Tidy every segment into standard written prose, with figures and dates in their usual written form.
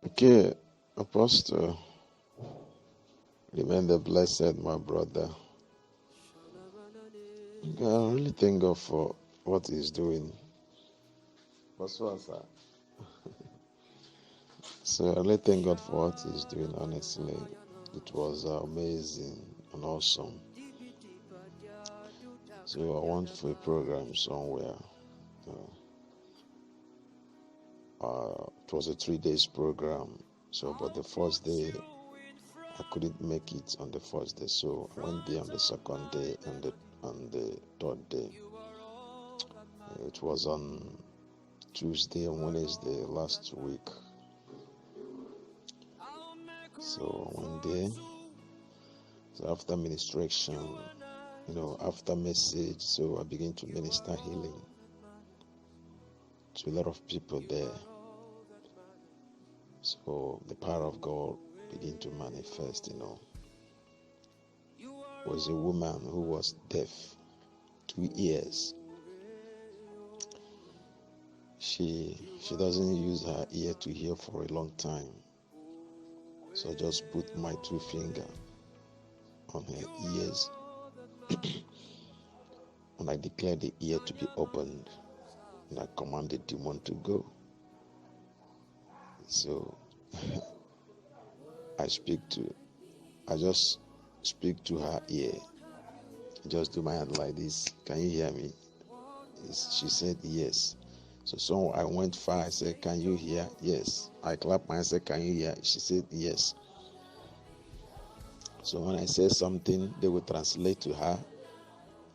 Okay, Apostle, remain the blessed, my brother. Okay, I really thank God for what He's doing. So I really thank God for what He's doing, honestly. It was amazing and awesome. So I went for a program somewhere. It was a 3 days program. So, but the first day, I couldn't make it on the first day. So I went there on the second day and on the third day. It was on Tuesday and Wednesday last week. So one day, so after ministration, after message, so I began to minister healing to a lot of people there. So the power of God began to manifest, It was a woman who was deaf 2 years. She doesn't use her ear to hear for a long time. So I just put my 2 fingers on her ears and I declared the ear to be opened and I commanded the demon to go. So I just speak to her ear. Just do my hand like this. Can you hear me? She said yes. So I went far. I said, can you hear? Yes. I clapped my hands. Said, can you hear? She said yes. So when I said something, they would translate to her.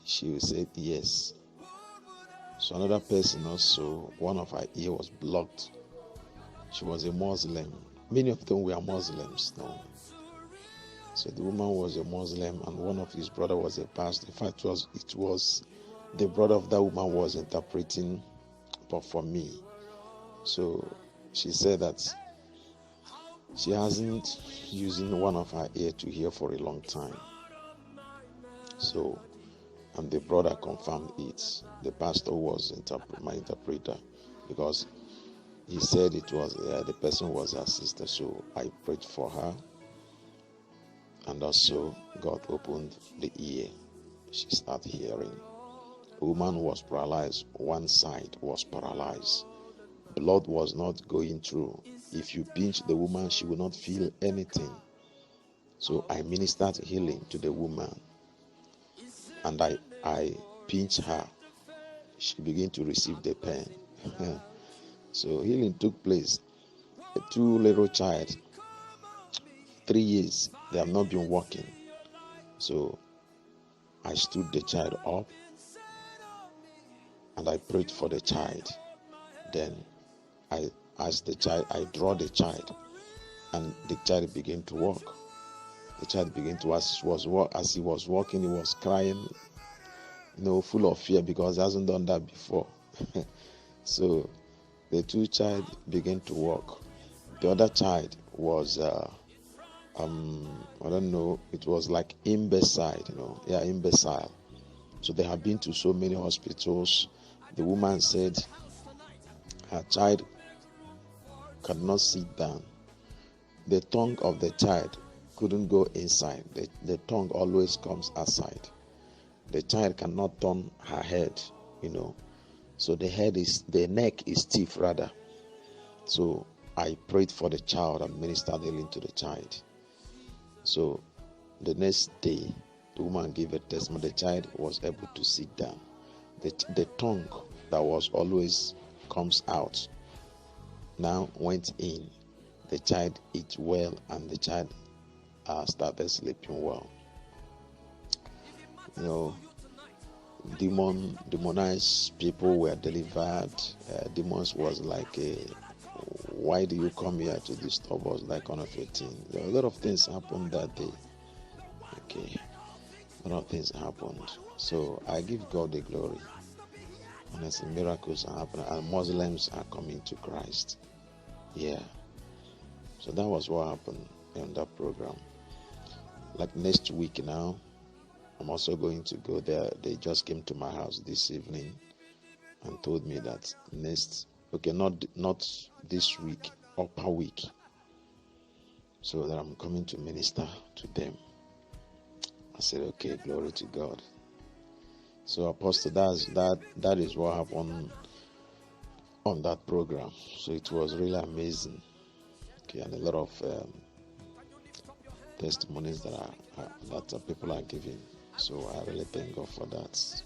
She would say yes. So another person also, one of her ear was blocked. She was a Muslim. Many of them were Muslims now. So the woman was a Muslim and one of his brother was a pastor. In fact, it was the brother of that woman was interpreting for me. So she said that she hasn't using one of her ear to hear for a long time. So, and the brother confirmed it. The pastor was my interpreter because he said it was the person was her sister. So I prayed for her, and also God opened the ear. She started hearing. The woman was paralyzed. One side was paralyzed. Blood was not going through. If you pinch the woman, she will not feel anything. So I ministered healing to the woman, and I pinched her. She began to receive the pain. So healing took place. A 2 little child, 3 years, they have not been walking. So I stood the child up and I prayed for the child. Then I asked the child, I draw the child, and the child began to walk. The child began to, as he was walking, he was crying, full of fear because he hasn't done that before. So the 2 child began to walk. The other child was, I don't know, it was like imbecile, imbecile. So they have been to so many hospitals. The woman said her child cannot sit down. The tongue of the child couldn't go inside. The tongue always comes outside. The child cannot turn her head, So the neck is stiff rather. So I prayed for the child and ministered healing to the child. So the next day, the woman gave a testimony. The child was able to sit down. The tongue that was always comes out now went in. The child ate well and the child started sleeping well. Demonized people were delivered. Demons was like, why do you come here to disturb us, like kind of a thing. A lot of things happened that day. Okay, a lot of things happened. So I give God the glory. Honestly, miracles are happening and Muslims are coming to Christ. Yeah. So that was what happened in that program. Like next week now, I'm also going to go there. They just came to my house this evening and told me that not this week, upper week, so that I'm coming to minister to them. I said, okay, glory to God. So Apostle, that is what happened on that program. So it was really amazing. Okay, and a lot of testimonies that people are giving. So I really thank God for that.